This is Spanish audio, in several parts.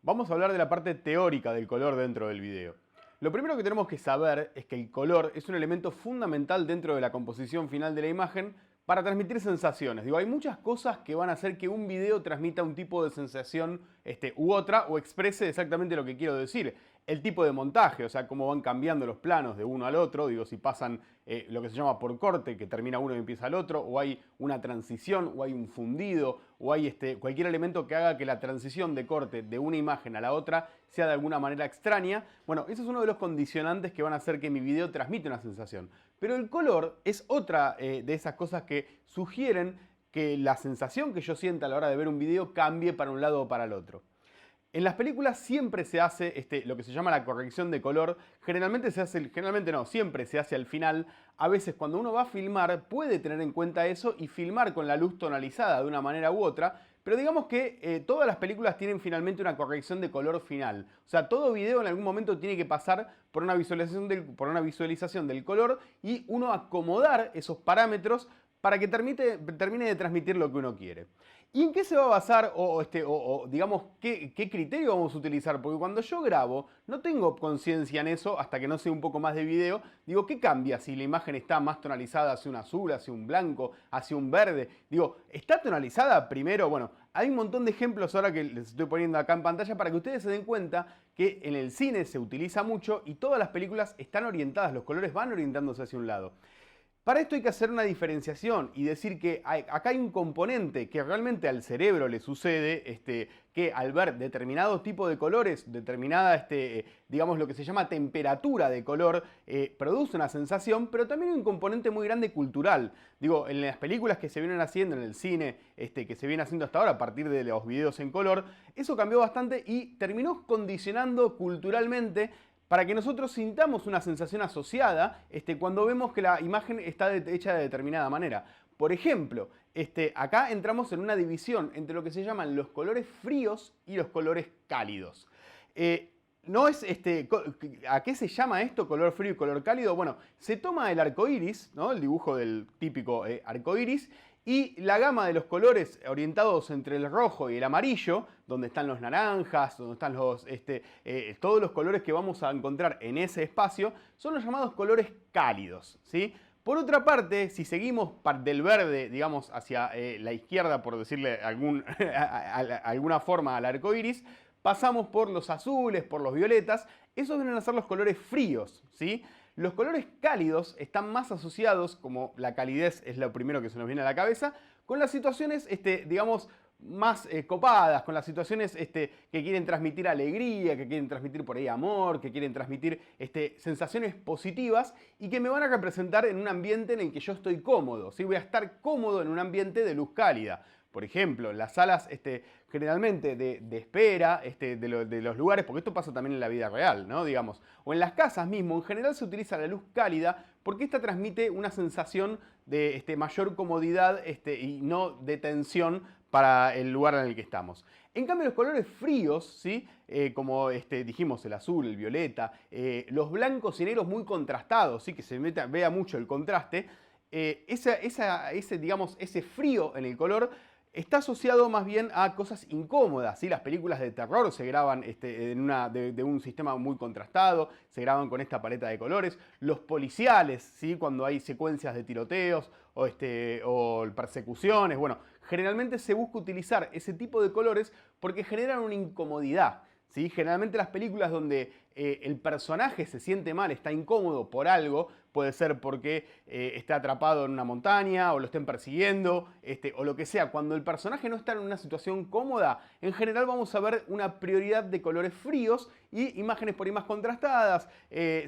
Vamos a hablar de la parte teórica del color dentro del video. Lo primero que tenemos que saber es que el color es un elemento fundamental dentro de la composición final de la imagen para transmitir sensaciones. Hay muchas cosas que van a hacer que un video transmita un tipo de sensación u otra o exprese exactamente lo que quiero decir. El tipo de montaje, o sea, cómo van cambiando los planos de uno al otro, si pasan lo que se llama por corte, que termina uno y empieza el otro, o hay una transición, o hay un fundido, o hay cualquier elemento que haga que la transición de corte de una imagen a la otra sea de alguna manera extraña. Bueno, ese es uno de los condicionantes que van a hacer que mi video transmita una sensación. Pero el color es otra de esas cosas que sugieren que la sensación que yo sienta a la hora de ver un video cambie para un lado o para el otro. En las películas siempre se hace lo que se llama la corrección de color. Siempre se hace al final. A veces cuando uno va a filmar puede tener en cuenta eso y filmar con la luz tonalizada de una manera u otra. Pero digamos que todas las películas tienen finalmente una corrección de color final. O sea, todo video en algún momento tiene que pasar por una visualización del color y uno acomodar esos parámetros para que termine de transmitir lo que uno quiere. ¿Y en qué se va a basar digamos, qué criterio vamos a utilizar? Porque cuando yo grabo no tengo conciencia en eso hasta que no sé un poco más de video. Digo, ¿qué cambia si la imagen está más tonalizada hacia un azul, hacia un blanco, hacia un verde? Digo, ¿está tonalizada primero? Bueno, hay un montón de ejemplos ahora que les estoy poniendo acá en pantalla para que ustedes se den cuenta que en el cine se utiliza mucho y todas las películas están orientadas, los colores van orientándose hacia un lado. Para esto hay que hacer una diferenciación y decir que acá hay un componente que realmente al cerebro le sucede, que al ver determinado tipo de colores, determinada, digamos lo que se llama temperatura de color, produce una sensación, pero también hay un componente muy grande cultural. En las películas que se vienen haciendo en el cine, que se viene haciendo hasta ahora a partir de los videos en color, eso cambió bastante y terminó condicionando culturalmente para que nosotros sintamos una sensación asociada cuando vemos que la imagen está hecha de determinada manera. Por ejemplo, acá entramos en una división entre lo que se llaman los colores fríos y los colores cálidos. No es ¿A qué se llama esto, color frío y color cálido? Bueno, se toma el arco iris, ¿no? El dibujo del típico arco iris, y la gama de los colores orientados entre el rojo y el amarillo, donde están los naranjas, donde están todos los colores que vamos a encontrar en ese espacio, son los llamados colores cálidos, ¿sí? Por otra parte, si seguimos del verde, digamos, hacia la izquierda, por decirle alguna forma al arco iris, pasamos por los azules, por los violetas. Esos vienen a ser los colores fríos, ¿sí? Los colores cálidos están más asociados, como la calidez es lo primero que se nos viene a la cabeza, con las situaciones, digamos, más copadas, con las situaciones que quieren transmitir alegría, que quieren transmitir por ahí amor, que quieren transmitir sensaciones positivas y que me van a representar en un ambiente en el que yo estoy cómodo, ¿sí? Voy a estar cómodo en un ambiente de luz cálida. Por ejemplo, en las salas generalmente de espera de los lugares, porque esto pasa también en la vida real, ¿no? Digamos, o en las casas mismo, en general se utiliza la luz cálida porque esta transmite una sensación de mayor comodidad y no de tensión para el lugar en el que estamos. En cambio, los colores fríos, ¿sí? Como dijimos, el azul, el violeta, los blancos y negros muy contrastados, ¿sí? Que se vea mucho el contraste, ese frío en el color está asociado más bien a cosas incómodas, ¿sí? Las películas de terror se graban de un sistema muy contrastado, se graban con esta paleta de colores. Los policiales, ¿sí? Cuando hay secuencias de tiroteos o persecuciones, bueno, generalmente se busca utilizar ese tipo de colores porque generan una incomodidad, ¿sí? Generalmente las películas donde el personaje se siente mal, está incómodo por algo, puede ser porque está atrapado en una montaña o lo estén persiguiendo o lo que sea. Cuando el personaje no está en una situación cómoda, en general vamos a ver una prioridad de colores fríos y imágenes por ahí más contrastadas.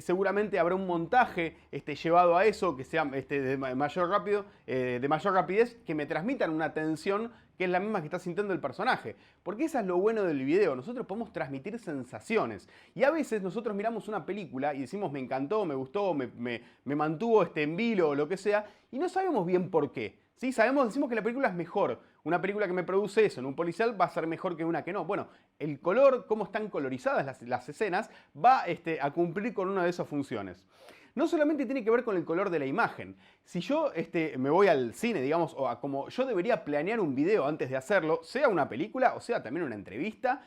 Seguramente habrá un montaje llevado a eso que sea de mayor rapidez, que me transmitan una tensión que es la misma que está sintiendo el personaje. Porque eso es lo bueno del video, nosotros podemos transmitir sensaciones. Y a veces nosotros miramos una película y decimos me encantó, me gustó, me mantuvo en vilo o lo que sea, y no sabemos bien por qué. ¿Sí? Decimos que la película es mejor. Una película que me produce eso en un policial va a ser mejor que una que no. Bueno, el color, cómo están colorizadas las escenas, va a cumplir con una de esas funciones. no solamente tiene que ver con el color de la imagen. Si yo me voy al cine, digamos, o a como yo debería planear un video antes de hacerlo, sea una película, o sea también una entrevista,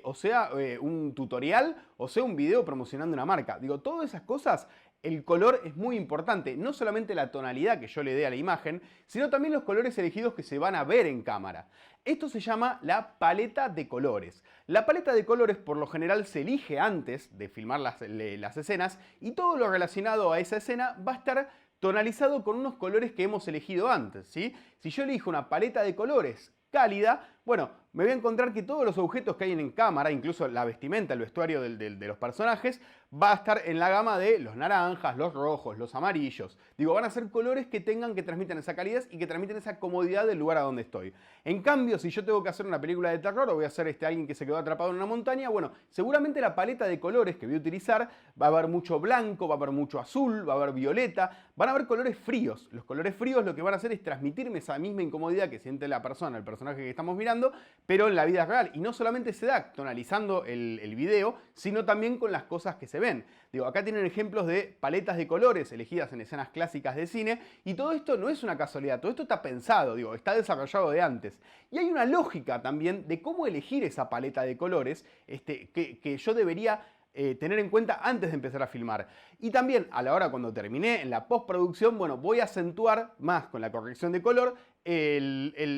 o sea un tutorial, o sea un video promocionando una marca. Digo, todas esas cosas, el color es muy importante. No solamente la tonalidad que yo le dé a la imagen, sino también los colores elegidos que se van a ver en cámara. Esto se llama la paleta de colores. La paleta de colores por lo general se elige antes de filmar las escenas y todo lo relacionado a esa escena va a estar tonalizado con unos colores que hemos elegido antes, ¿sí? Si yo elijo una paleta de colores cálida, bueno, me voy a encontrar que todos los objetos que hay en cámara, incluso la vestimenta, el vestuario de los personajes, va a estar en la gama de los naranjas, los rojos, los amarillos. Digo, van a ser colores que transmitan esa calidez y que transmiten esa comodidad del lugar a donde estoy. En cambio, si yo tengo que hacer una película de terror o voy a hacer alguien que se quedó atrapado en una montaña, bueno, seguramente la paleta de colores que voy a utilizar va a haber mucho blanco, va a haber mucho azul, va a haber violeta, van a haber colores fríos. Los colores fríos lo que van a hacer es transmitirme esa misma incomodidad que siente la persona, el personaje que estamos mirando, pero en la vida real. Y no solamente se da tonalizando el video, sino también con las cosas que se ven. Digo, acá tienen ejemplos de paletas de colores elegidas en escenas clásicas de cine, y todo esto no es una casualidad, todo esto está pensado, digo, está desarrollado de antes. Y hay una lógica también de cómo elegir esa paleta de colores que yo debería tener en cuenta antes de empezar a filmar. Y también a la hora cuando terminé en la postproducción, bueno, voy a acentuar más con la corrección de color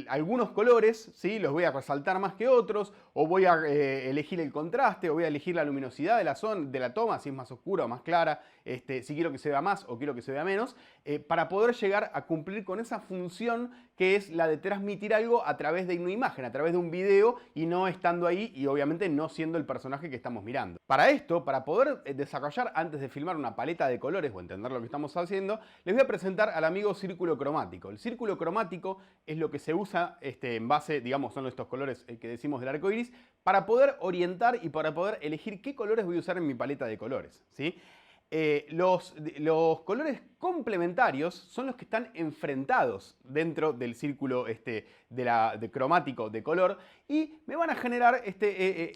algunos colores, ¿sí? Los voy a resaltar más que otros, o voy a elegir el contraste, o voy a elegir la luminosidad de la toma, si es más oscura o más clara, si quiero que se vea más o quiero que se vea menos, para poder llegar a cumplir con esa función que es la de transmitir algo a través de una imagen, a través de un video y no estando ahí y obviamente no siendo el personaje que estamos mirando. Para esto, para poder desarrollar antes de filmar una paleta de colores o entender lo que estamos haciendo, les voy a presentar al amigo círculo cromático. El círculo cromático es lo que se usa en base, digamos, son estos colores que decimos del arco iris, para poder orientar y para poder elegir qué colores voy a usar en mi paleta de colores, ¿sí? Los colores complementarios son los que están enfrentados dentro del círculo de cromático de color y me van a generar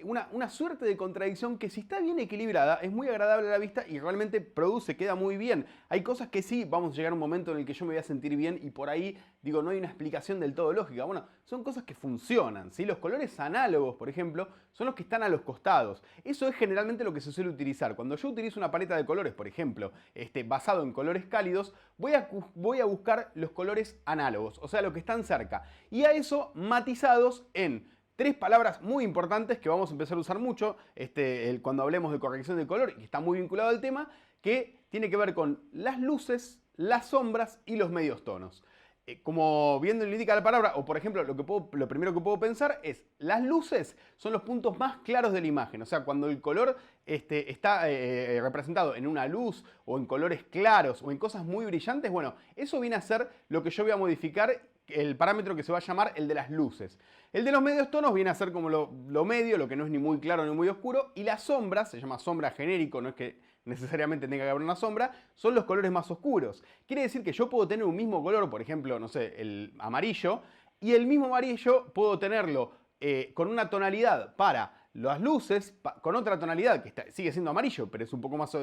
una suerte de contradicción que si está bien equilibrada es muy agradable a la vista y realmente queda muy bien. Hay cosas que sí, vamos a llegar a un momento en el que yo me voy a sentir bien y por ahí, digo, no hay una explicación del todo lógica. Bueno, son cosas que funcionan, ¿sí? Los colores análogos, por ejemplo, son los que están a los costados. Eso es generalmente lo que se suele utilizar. Cuando yo utilizo una paleta de colores, por ejemplo, basado en colores cálidos, voy a buscar los colores análogos, o sea, los que están cerca. Y a eso matizados en tres palabras muy importantes que vamos a empezar a usar mucho cuando hablemos de corrección de color y que está muy vinculado al tema, que tiene que ver con las luces, las sombras y los medios tonos. Como bien lo indica la palabra, o por ejemplo, lo primero que puedo pensar es, las luces son los puntos más claros de la imagen. O sea, cuando el color está representado en una luz, o en colores claros, o en cosas muy brillantes, bueno, eso viene a ser lo que yo voy a modificar, el parámetro que se va a llamar el de las luces. El de los medios tonos viene a ser como lo medio, lo que no es ni muy claro ni muy oscuro, y las sombras, se llama sombra genérico, no es que necesariamente tenga que haber una sombra, son los colores más oscuros. Quiere decir que yo puedo tener un mismo color, por ejemplo, no sé, el amarillo, y el mismo amarillo puedo tenerlo con una tonalidad para las luces, con otra tonalidad que sigue siendo amarillo, pero es un poco más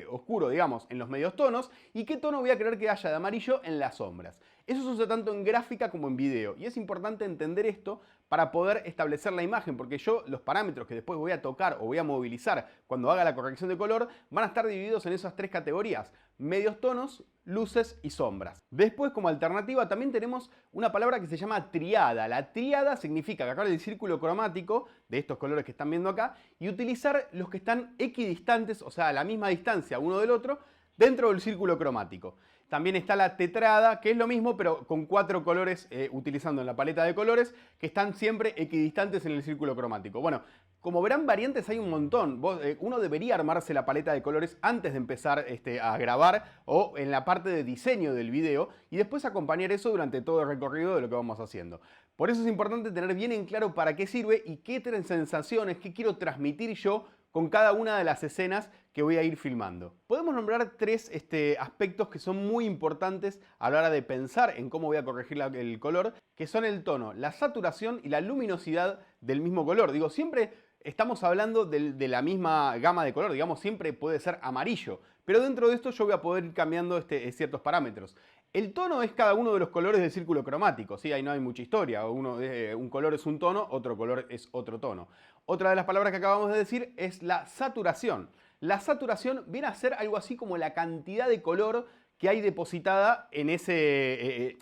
oscuro, digamos, en los medios tonos, y qué tono voy a querer que haya de amarillo en las sombras. Eso se usa tanto en gráfica como en video, y es importante entender esto para poder establecer la imagen, porque los parámetros que después voy a tocar o voy a movilizar cuando haga la corrección de color van a estar divididos en esas tres categorías: medios tonos, luces y sombras. Después, como alternativa, también tenemos una palabra que se llama triada. La triada significa agarrar el círculo cromático de estos colores que están viendo acá y utilizar los que están equidistantes, o sea, a la misma distancia uno del otro, dentro del círculo cromático. También está la tetrada, que es lo mismo, pero con 4 colores, utilizando en la paleta de colores, que están siempre equidistantes en el círculo cromático. Bueno, como verán, variantes hay un montón. Uno debería armarse la paleta de colores antes de empezar a grabar o en la parte de diseño del video y después acompañar eso durante todo el recorrido de lo que vamos haciendo. Por eso es importante tener bien en claro para qué sirve y qué sensaciones, qué quiero transmitir yo con cada una de las escenas que voy a ir filmando. Podemos nombrar 3 aspectos que son muy importantes a la hora de pensar en cómo voy a corregir el color, que son el tono, la saturación y la luminosidad del mismo color. Digo, siempre estamos hablando de la misma gama de color, digamos, siempre puede ser amarillo, pero dentro de esto yo voy a poder ir cambiando ciertos parámetros. El tono es cada uno de los colores del círculo cromático, ¿sí? Ahí no hay mucha historia, un color es un tono, otro color es otro tono. Otra de las palabras que acabamos de decir es la saturación. La saturación viene a ser algo así como la cantidad de color que hay depositada en ese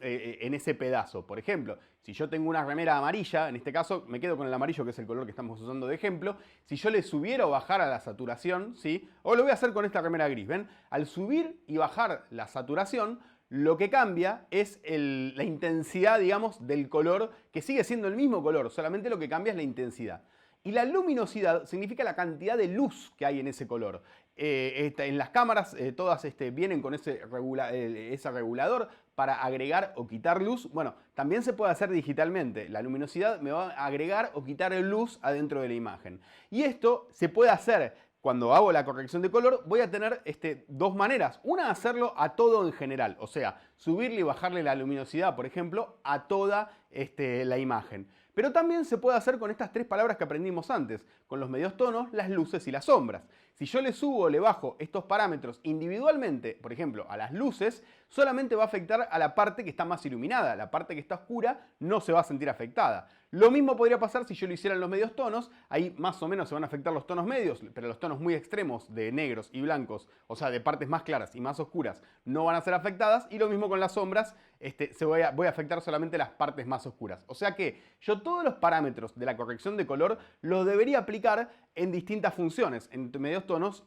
pedazo. Por ejemplo, si yo tengo una remera amarilla, en este caso me quedo con el amarillo, que es el color que estamos usando de ejemplo, si yo le subiera o bajara la saturación, ¿sí? O lo voy a hacer con esta remera gris, ¿ven? Al subir y bajar la saturación, lo que cambia es la intensidad, digamos, del color, que sigue siendo el mismo color, solamente lo que cambia es la intensidad. Y la luminosidad significa la cantidad de luz que hay en ese color. En las cámaras todas vienen con ese regulador para agregar o quitar luz. Bueno, también se puede hacer digitalmente. La luminosidad me va a agregar o quitar luz adentro de la imagen. Y esto se puede hacer cuando hago la corrección de color. Voy a tener dos maneras. Una, hacerlo a todo en general. O sea, subirle y bajarle la luminosidad, por ejemplo, a toda la imagen. Pero también se puede hacer con estas tres palabras que aprendimos antes, con los medios tonos, las luces y las sombras. Si yo le subo o le bajo estos parámetros individualmente, por ejemplo, a las luces, solamente va a afectar a la parte que está más iluminada. La parte que está oscura no se va a sentir afectada. Lo mismo podría pasar si yo lo hiciera en los medios tonos. Ahí más o menos se van a afectar los tonos medios, pero los tonos muy extremos de negros y blancos, o sea, de partes más claras y más oscuras, no van a ser afectadas. Y lo mismo con las sombras, voy a afectar solamente las partes más oscuras. O sea que yo todos los parámetros de la corrección de color los debería aplicar en distintas funciones, en medios tonos,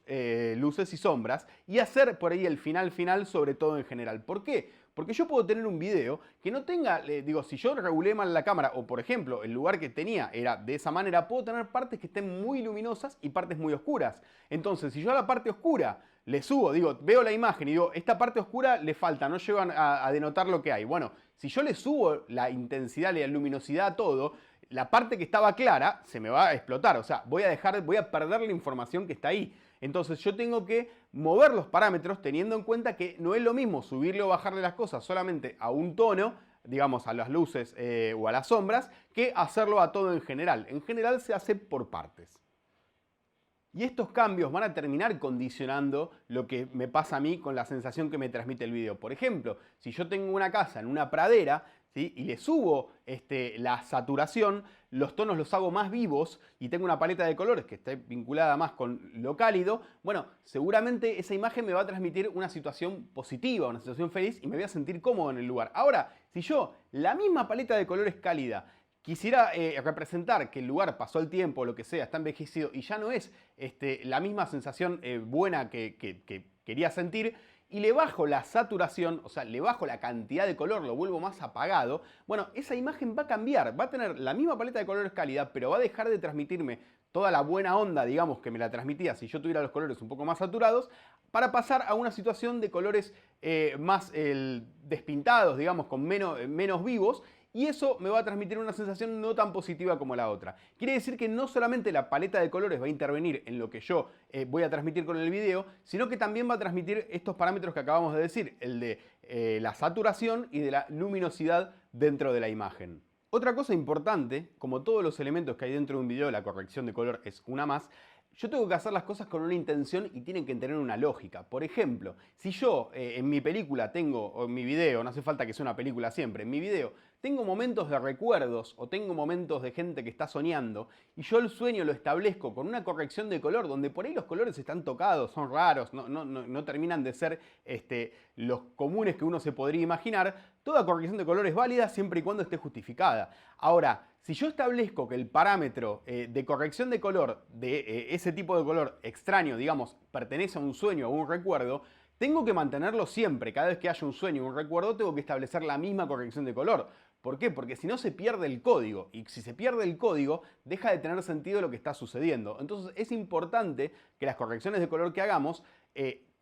luces y sombras, y hacer por ahí el final sobre todo en general. ¿Por qué? Porque yo puedo tener un video que no tenga, si yo regulé mal la cámara, o por ejemplo, el lugar que tenía era de esa manera, puedo tener partes que estén muy luminosas y partes muy oscuras. Entonces, si yo a la parte oscura le subo, veo la imagen y digo, esta parte oscura le falta, no llegan a denotar lo que hay. Bueno, si yo le subo la intensidad y la luminosidad a todo, la parte que estaba clara se me va a explotar. O sea, voy a perder la información que está ahí. Entonces yo tengo que mover los parámetros teniendo en cuenta que no es lo mismo subirle o bajarle las cosas solamente a un tono, digamos a las luces o a las sombras, que hacerlo a todo en general. En general se hace por partes. Y estos cambios van a terminar condicionando lo que me pasa a mí con la sensación que me transmite el video. Por ejemplo, si yo tengo una casa en una pradera, ¿sí? Y le subo la saturación, los tonos los hago más vivos y tengo una paleta de colores que esté vinculada más con lo cálido, bueno, seguramente esa imagen me va a transmitir una situación positiva, una situación feliz y me voy a sentir cómodo en el lugar. Ahora, si yo la misma paleta de colores cálida quisiera representar que el lugar pasó el tiempo, lo que sea, está envejecido y ya no es la misma sensación buena que quería sentir, y le bajo la saturación, o sea, le bajo la cantidad de color, lo vuelvo más apagado, bueno, esa imagen va a cambiar, va a tener la misma paleta de colores cálida, pero va a dejar de transmitirme toda la buena onda, digamos, que me la transmitía si yo tuviera los colores un poco más saturados, para pasar a una situación de colores más despintados, digamos, con menos vivos. Y eso me va a transmitir una sensación no tan positiva como la otra. Quiere decir que no solamente la paleta de colores va a intervenir en lo que yo voy a transmitir con el video, sino que también va a transmitir estos parámetros que acabamos de decir, el de la saturación y de la luminosidad dentro de la imagen. Otra cosa importante, como todos los elementos que hay dentro de un video, la corrección de color es una más. Yo tengo que hacer las cosas con una intención y tienen que tener una lógica. Por ejemplo, si yo en mi película tengo, o en mi video, no hace falta que sea una película siempre, en mi video tengo momentos de recuerdos o tengo momentos de gente que está soñando y yo el sueño lo establezco con una corrección de color donde por ahí los colores están tocados, son raros, no terminan de ser los comunes que uno se podría imaginar, toda corrección de color es válida siempre y cuando esté justificada. Ahora, si yo establezco que el parámetro de corrección de color de ese tipo de color extraño, digamos, pertenece a un sueño o a un recuerdo, tengo que mantenerlo siempre. Cada vez que haya un sueño o un recuerdo, tengo que establecer la misma corrección de color. ¿Por qué? Porque si no se pierde el código. Y si se pierde el código, deja de tener sentido lo que está sucediendo. Entonces es importante que las correcciones de color que hagamos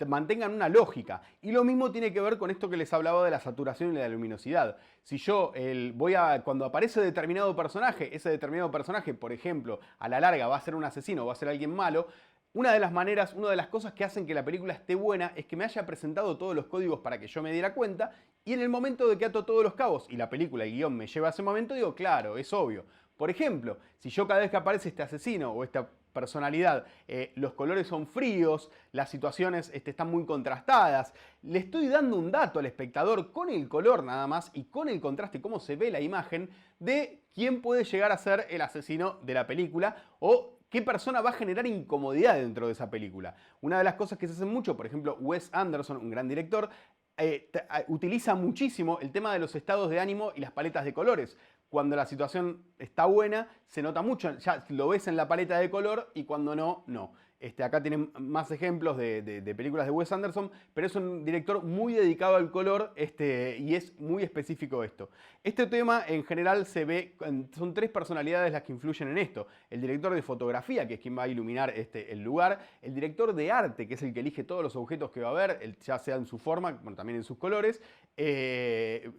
mantengan una lógica. Y lo mismo tiene que ver con esto que les hablaba de la saturación y la luminosidad. Si yo cuando aparece determinado personaje, ese determinado personaje, por ejemplo, a la larga va a ser un asesino o va a ser alguien malo, una de las maneras, una de las cosas que hacen que la película esté buena es que me haya presentado todos los códigos para que yo me diera cuenta, y en el momento de que ato todos los cabos y la película, el guión me lleva a ese momento, digo, claro, es obvio. Por ejemplo, si yo cada vez que aparece este asesino o esta personalidad, los colores son fríos, las situaciones están muy contrastadas, le estoy dando un dato al espectador con el color nada más y con el contraste, cómo se ve la imagen de quién puede llegar a ser el asesino de la película o qué persona va a generar incomodidad dentro de esa película. Una de las cosas que se hacen mucho, por ejemplo, Wes Anderson, un gran director, utiliza muchísimo el tema de los estados de ánimo y las paletas de colores. Cuando la situación está buena, se nota mucho, ya lo ves en la paleta de color y cuando no, no. Acá tienen más ejemplos de películas de Wes Anderson, pero es un director muy dedicado al color y es muy específico esto. Este tema en general se ve, son tres personalidades las que influyen en esto. El director de fotografía, que es quien va a iluminar el lugar, el director de arte, que es el que elige todos los objetos que va a haber, ya sea en su forma, bueno, también en sus colores,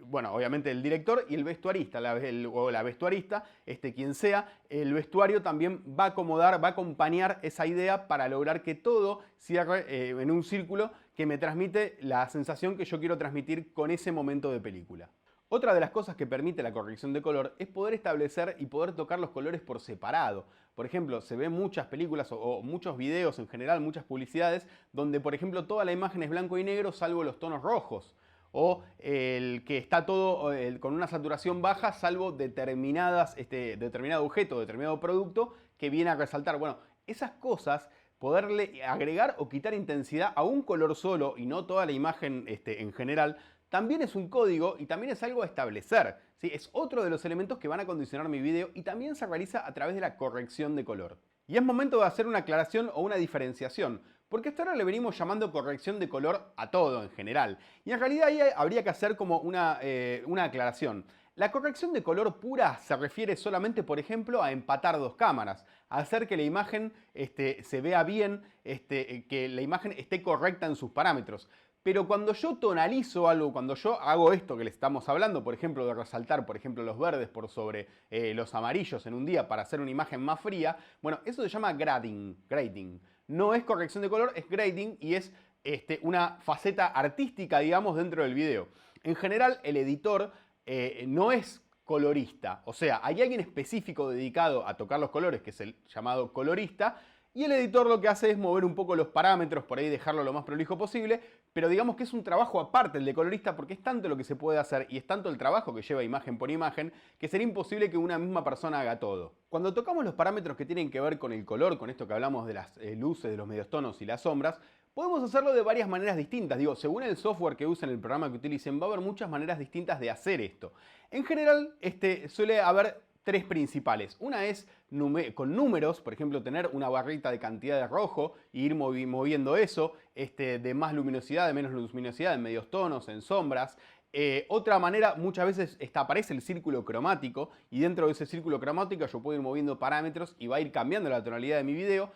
bueno, obviamente el director y el vestuarista, o la vestuarista, quien sea, el vestuario también va a acomodar, va a acompañar esa idea para lograr que todo cierre en un círculo que me transmite la sensación que yo quiero transmitir con ese momento de película. Otra de las cosas que permite la corrección de color es poder establecer y poder tocar los colores por separado. Por ejemplo, se ven muchas películas o muchos videos en general, muchas publicidades, donde por ejemplo toda la imagen es blanco y negro salvo los tonos rojos. O el que está todo con una saturación baja salvo determinado objeto, determinado producto que viene a resaltar. Bueno, esas cosas, poderle agregar o quitar intensidad a un color solo y no toda la imagen en general, también es un código y también es algo a establecer, ¿sí? Es otro de los elementos que van a condicionar mi video y también se realiza a través de la corrección de color. Y es momento de hacer una aclaración o una diferenciación, porque hasta ahora le venimos llamando corrección de color a todo en general. Y en realidad ahí habría que hacer como una aclaración. La corrección de color pura se refiere solamente, por ejemplo, a empatar dos cámaras, a hacer que la imagen se vea bien, que la imagen esté correcta en sus parámetros. Pero cuando yo tonalizo algo, cuando yo hago esto que le estamos hablando, por ejemplo, de resaltar, por ejemplo, los verdes por sobre los amarillos en un día para hacer una imagen más fría, bueno, eso se llama grading. No es corrección de color, es grading y es una faceta artística, digamos, dentro del video. En general, el editor no es colorista, o sea, hay alguien específico dedicado a tocar los colores, que es el llamado colorista, y el editor lo que hace es mover un poco los parámetros, por ahí dejarlo lo más prolijo posible, pero digamos que es un trabajo aparte el de colorista porque es tanto lo que se puede hacer y es tanto el trabajo que lleva imagen por imagen que sería imposible que una misma persona haga todo. Cuando tocamos los parámetros que tienen que ver con el color, con esto que hablamos de las luces, de los medios y las sombras, podemos hacerlo de varias maneras distintas. Digo, según el software que usen, el programa que utilicen, va a haber muchas maneras distintas de hacer esto. En general, suele haber tres principales. Una es con números, por ejemplo, tener una barrita de cantidad de rojo e ir moviendo eso, de más luminosidad, de menos luminosidad, en medios tonos, en sombras. Otra manera, muchas veces aparece el círculo cromático y dentro de ese círculo cromático yo puedo ir moviendo parámetros y va a ir cambiando la tonalidad de mi video.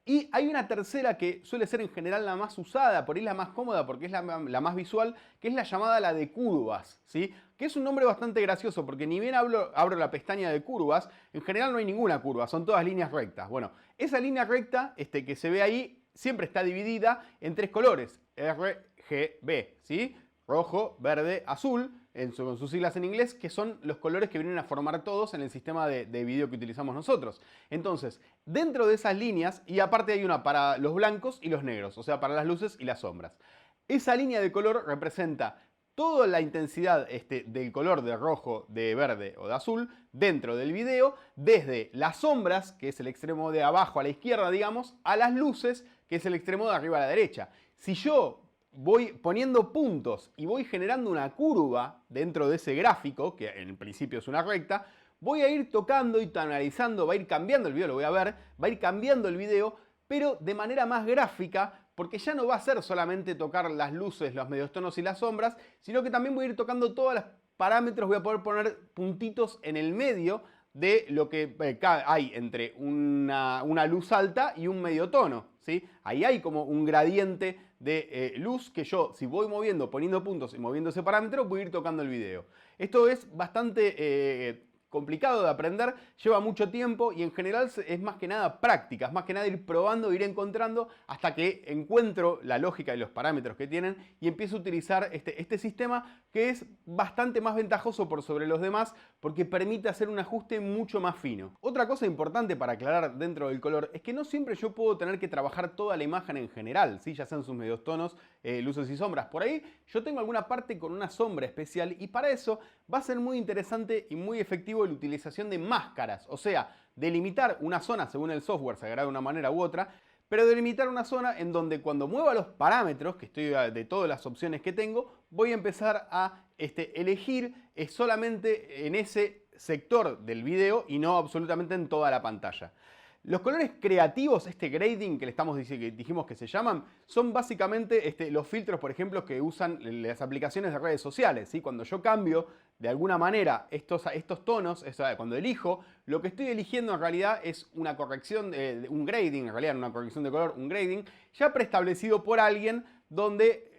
Y hay una tercera que suele ser en general la más usada, por ahí la más cómoda porque es la más visual, que es la llamada la de curvas, ¿sí? Que es un nombre bastante gracioso porque ni bien abro la pestaña de curvas, en general no hay ninguna curva, son todas líneas rectas. Bueno, esa línea recta que se ve ahí siempre está dividida en tres colores, RGB, ¿sí? Rojo, verde, azul, con sus siglas en inglés, que son los colores que vienen a formar todos en el sistema de video que utilizamos nosotros. Entonces, dentro de esas líneas, y aparte hay una para los blancos y los negros, o sea, para las luces y las sombras. Esa línea de color representa toda la intensidad del color de rojo, de verde o de azul dentro del video, desde las sombras, que es el extremo de abajo a la izquierda, digamos, a las luces, que es el extremo de arriba a la derecha. Si yo voy poniendo puntos y voy generando una curva dentro de ese gráfico, que en principio es una recta, voy a ir tocando y analizando, va a ir cambiando el video, lo voy a ver, va a ir cambiando el video, pero de manera más gráfica, porque ya no va a ser solamente tocar las luces, los mediostonos y las sombras, sino que también voy a ir tocando todos los parámetros, voy a poder poner puntitos en el medio de lo que hay entre una luz alta y un medio tono, ¿sí? Ahí hay como un gradiente de luz que yo, si voy moviendo, poniendo puntos y moviendo ese parámetro, voy a ir tocando el video. Esto es bastante complicado de aprender, lleva mucho tiempo y en general es más que nada práctica, es más que nada ir probando, ir encontrando hasta que encuentro la lógica y los parámetros que tienen y empiezo a utilizar este sistema que es bastante más ventajoso por sobre los demás porque permite hacer un ajuste mucho más fino. Otra cosa importante para aclarar dentro del color es que no siempre yo puedo tener que trabajar toda la imagen en general, ¿sí? Ya sean sus medios tonos, luces y sombras. Por ahí yo tengo alguna parte con una sombra especial y para eso va a ser muy interesante y muy efectivo la utilización de máscaras, o sea, delimitar una zona según el software, se agrade de una manera u otra, pero delimitar una zona en donde cuando mueva los parámetros, que estoy de todas las opciones que tengo, voy a empezar a elegir solamente en ese sector del video y no absolutamente en toda la pantalla. Los colores creativos, grading que que dijimos que se llaman, son básicamente los filtros, por ejemplo, que usan las aplicaciones de redes sociales, ¿sí? Cuando yo cambio de alguna manera estos tonos, cuando elijo, lo que estoy eligiendo en realidad es una corrección, un grading, en realidad no una corrección de color, un grading, ya preestablecido por alguien donde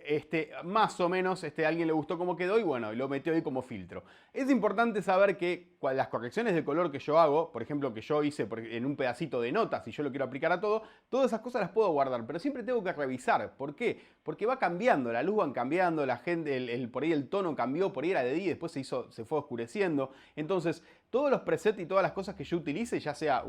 más o menos a alguien le gustó cómo quedó y bueno, lo metió ahí como filtro. Es importante saber que las correcciones de color que yo hago, por ejemplo, que yo hice en un pedacito de notas y yo lo quiero aplicar a todo, todas esas cosas las puedo guardar, pero siempre tengo que revisar. ¿Por qué? Porque va cambiando, la luz va cambiando, la gente, por ahí el tono cambió, por ahí era de día, después se fue oscureciendo. Entonces, todos los presets y todas las cosas que yo utilice, ya sea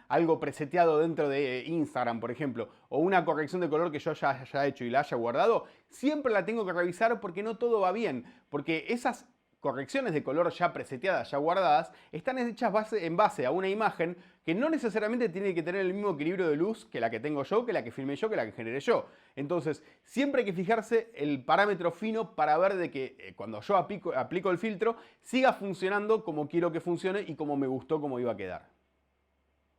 algo preseteado dentro de Instagram, por ejemplo, o una corrección de color que yo ya haya hecho y la haya guardado, siempre la tengo que revisar porque no todo va bien. Porque esas correcciones de color ya preseteadas, ya guardadas, están hechas en base a una imagen que no necesariamente tiene que tener el mismo equilibrio de luz que la que tengo yo, que la que filmé yo, que la que generé yo. Entonces, siempre hay que fijarse el parámetro fino para ver de que cuando yo aplico el filtro, siga funcionando como quiero que funcione y como me gustó cómo iba a quedar.